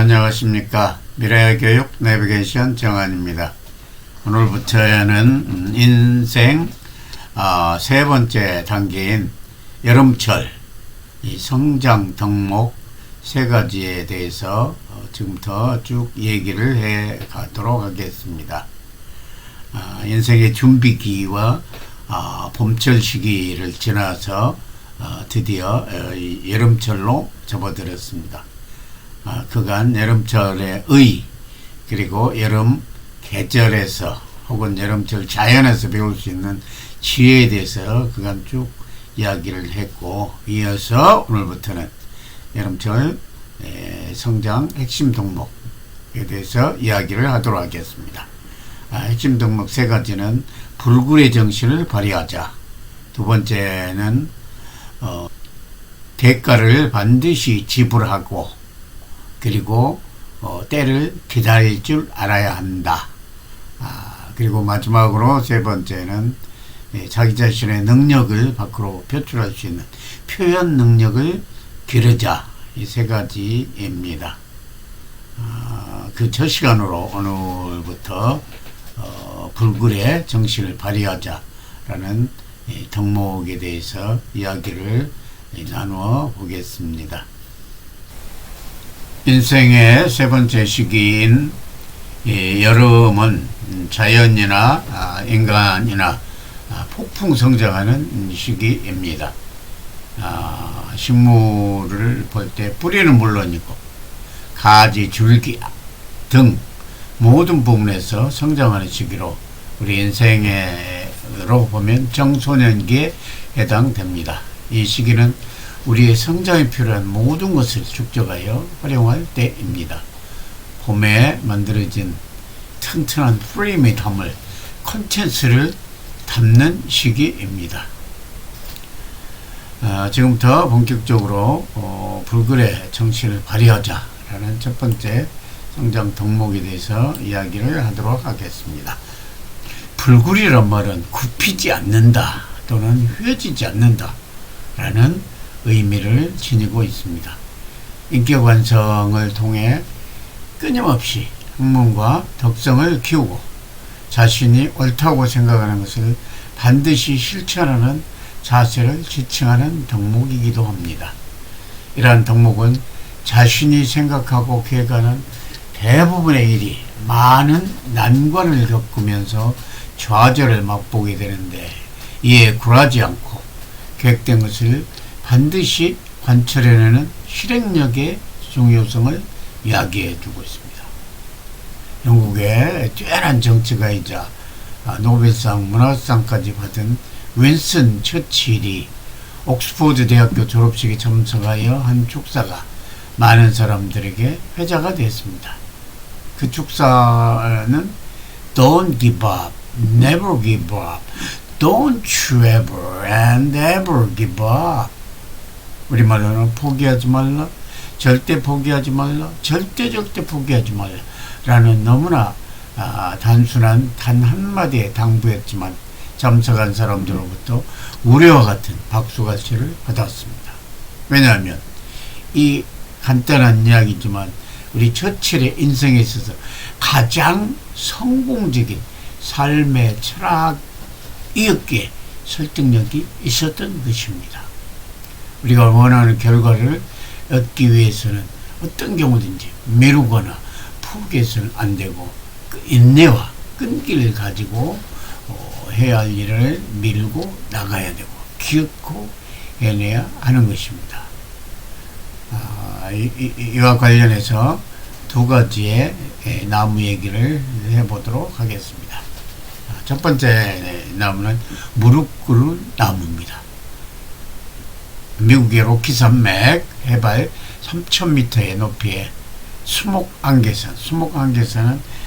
안녕하십니까. 미래의 교육 내비게이션 정한입니다. 오늘부터는 인생 세 번째 단계인 여름철 이 성장 덕목 세 가지에 대해서 지금부터 쭉 얘기를 해 가도록 하겠습니다. 인생의 준비기와 봄철 시기를 지나서 드디어 여름철로 접어들었습니다. 그간 여름철의 그리고 여름 계절에서 혹은 여름철 자연에서 배울 수 있는 지혜에 대해서 그간 쭉 이야기를 했고, 이어서 오늘부터는 여름철 성장 핵심 덕목에 대해서 이야기를 하도록 하겠습니다. 핵심 덕목 세 가지는 불굴의 정신을 발휘하자, 두 번째는 대가를 반드시 지불하고, 그리고 때를 기다릴 줄 알아야 한다. 그리고 마지막으로 세 번째는 자기 자신의 능력을 밖으로 표출할 수 있는 표현 능력을 기르자. 이 세 가지입니다. 그 첫 시간으로 오늘부터 불굴의 정신을 발휘하자라는 덕목에 대해서 이야기를 나누어 보겠습니다. 인생의 세 번째 시기인 여름은 자연이나 인간이나 폭풍 성장하는 시기입니다. 식물을 볼 때 뿌리는 물론이고 가지, 줄기 등 모든 부분에서 성장하는 시기로 우리 인생으로 보면 청소년기에 해당됩니다. 이 시기는 우리의 성장에 필요한 모든 것을 축적하여 활용할 때입니다. 봄에 만들어진 튼튼한 프레임에 담을 콘텐츠를 담는 시기입니다. 지금부터 본격적으로 불굴의 정신을 발휘하자라는 첫 번째 성장 덕목에 대해서 이야기를 하도록 하겠습니다. 불굴이란 말은 굽히지 않는다 또는 휘어지지 않는다 라는 의미를 지니고 있습니다. 인격 완성을 통해 끊임없이 학문과 덕성을 키우고 자신이 옳다고 생각하는 것을 반드시 실천하는 자세를 지칭하는 덕목이기도 합니다. 이러한 덕목은 자신이 생각하고 계획하는 대부분의 일이 많은 난관을 겪으면서 좌절을 맛보게 되는데, 이에 굴하지 않고 계획된 것을 반드시 관철해내는 실행력의 중요성을 이야기해주고 있습니다. 영국의 뛰어난 정치가이자 노벨상 문학상까지 받은 윈스턴 처칠이 옥스퍼드 대학교 졸업식에 참석하여 한 축사가 많은 사람들에게 회자가 됐습니다. 그 축사는 Don't give up, never give up, don't you ever and ever give up. 우리말로는 포기하지 말라, 절대 포기하지 말라, 절대 포기하지 말라 라는 너무나 단순한 단 한마디의 당부였지만 참석한 사람들로부터 우려와 같은 박수갈채를 받았습니다. 왜냐하면 이 간단한 이야기지만 우리 처칠의 인생에 있어서 가장 성공적인 삶의 철학이었기에 설득력이 있었던 것입니다. 우리가 원하는 결과를 얻기 위해서는 어떤 경우든지 미루거나 포기해서는 안 되고, 그 인내와 끈기를 가지고 해야 할 일을 밀고 나가야 되고 기어코 해내야 하는 것입니다. 이와 관련해서 두 가지의 나무 얘기를 해보도록 하겠습니다. 첫 번째 나무는 무릎 꿇은 나무입니다. 미국의 로키 산맥 해발 3,000m의 높이에 수목안개선은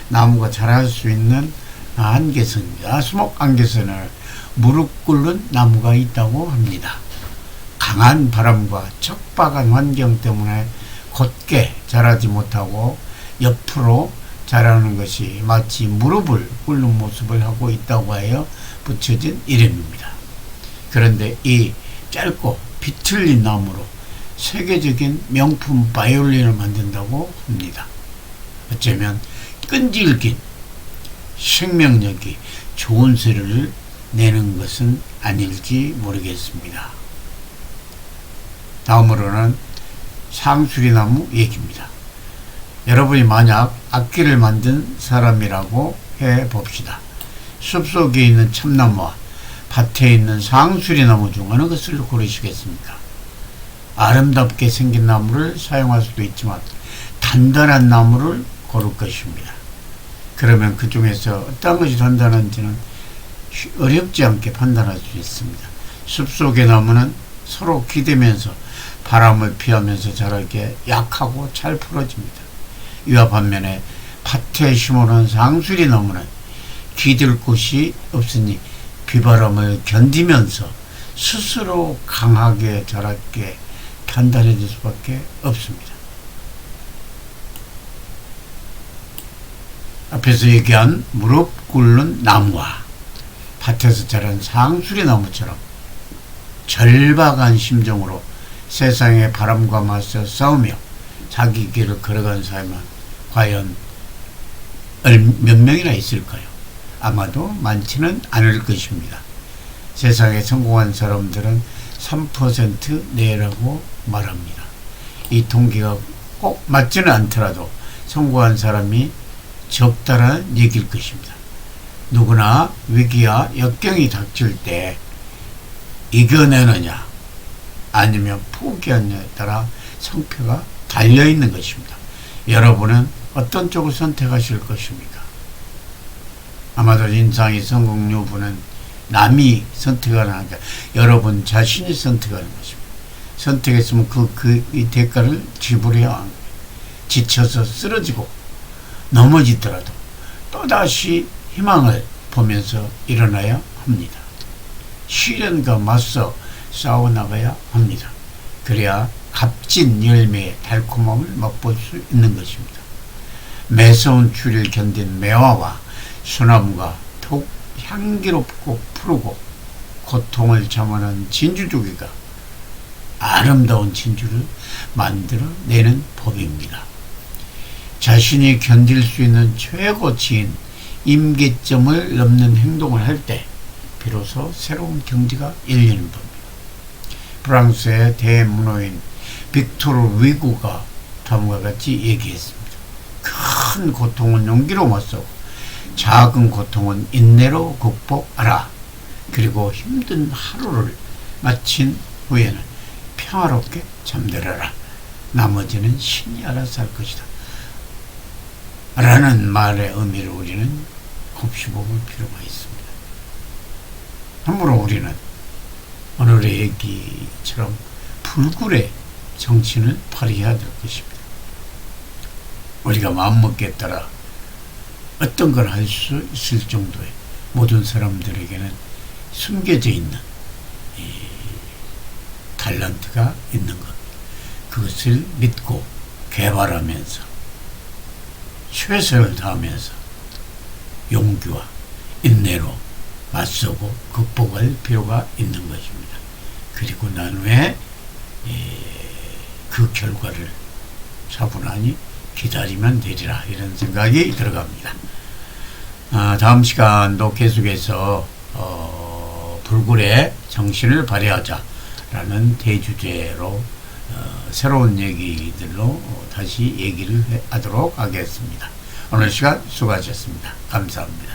나무가 자랄 수 있는 안개선입니다. 수목안개선을 무릎 꿇는 나무가 있다고 합니다. 강한 바람과 척박한 환경 때문에 곧게 자라지 못하고 옆으로 자라는 것이 마치 무릎을 꿇는 모습을 하고 있다고 하여 붙여진 이름입니다. 그런데 이 짧고 비틀린 나무로 세계적인 명품 바이올린을 만든다고 합니다. 어쩌면 끈질긴 생명력이 좋은 소리를 내는 것은 아닐지 모르겠습니다. 다음으로는 상수리나무 얘기입니다. 여러분이 만약 악기를 만든 사람이라고 해봅시다. 숲속에 있는 참나무와 밭에 있는 상수리나무 중 어느 것을 고르시겠습니까? 아름답게 생긴 나무를 사용할 수도 있지만 단단한 나무를 고를 것입니다. 그러면 그 중에서 어떤 것이 단단한지는 어렵지 않게 판단할 수 있습니다. 숲속의 나무는 서로 기대면서 바람을 피하면서 자라게 약하고 잘 풀어집니다. 이와 반면에 밭에 심어놓은 상수리 나무는 기댈 곳이 없으니 비바람을 견디면서 스스로 강하게 자라게 단단해질 수밖에 없습니다. 앞에서 얘기한 무릎 꿇는 나무와 밭에서 자란 상수리 나무처럼 절박한 심정으로 세상의 바람과 맞서 싸우며 자기 길을 걸어간 사람은 과연 몇 명이나 있을까요? 아마도 많지는 않을 것입니다. 세상에 성공한 사람들은 3% 내라고 말합니다. 이 통계가 꼭 맞지는 않더라도 성공한 사람이 적다라는 얘기일 것입니다. 누구나 위기와 역경이 닥칠 때 이겨내느냐 아니면 포기하느냐에 따라 성패가 달려있는 것입니다. 여러분은 어떤 쪽을 선택하실 것입니까? 아마도 인생의 성공 여부는 남이 선택하는 게 아니라 여러분 자신이 선택하는 것입니다. 선택했으면 이 대가를 지불해야 합니다. 지쳐서 쓰러지고 넘어지더라도 또다시 희망을 보면서 일어나야 합니다. 시련과 맞서 싸워나가야 합니다. 그래야 값진 열매의 달콤함을 맛볼 수 있는 것입니다. 매서운 추위를 견딘 매화와 소나무가 더욱 향기롭고 푸르고 고통을 참아낸 진주조개가 아름다운 진주를 만들어내는 법입니다. 자신이 견딜 수 있는 최고치인 임계점을 넘는 행동을 할 때 비로소 새로운 경지가 열리는 법입니다. 프랑스의 대문호인 빅토르 위고가 다음과 같이 얘기했습니다. 큰 고통은 용기로 맞서고 작은 고통은 인내로 극복하라. 그리고 힘든 하루를 마친 후에는 평화롭게 잠들어라. 나머지는 신이 알아서 할 것이다. 라는 말의 의미를 우리는 곱씹어볼 필요가 있습니다. 참으로 우리는 오늘의 얘기처럼 불굴의 정신을 발휘해야 될 것입니다. 우리가 마음먹기에 따라 어떤 걸 할 수 있을 정도의 모든 사람들에게는 숨겨져 있는 탤런트가 있는 것, 그것을 믿고 개발하면서 최선을 다하면서 용기와 인내로 맞서고 극복할 필요가 있는 것입니다. 그리고 난 후에 그 결과를 차분하니 기다리면 되리라, 이런 생각이 들어갑니다. 다음 시간도 계속해서 불굴의 정신을 발휘하자라는 대주제로 새로운 얘기들로 다시 얘기를 하도록 하겠습니다. 오늘 시간 수고하셨습니다. 감사합니다.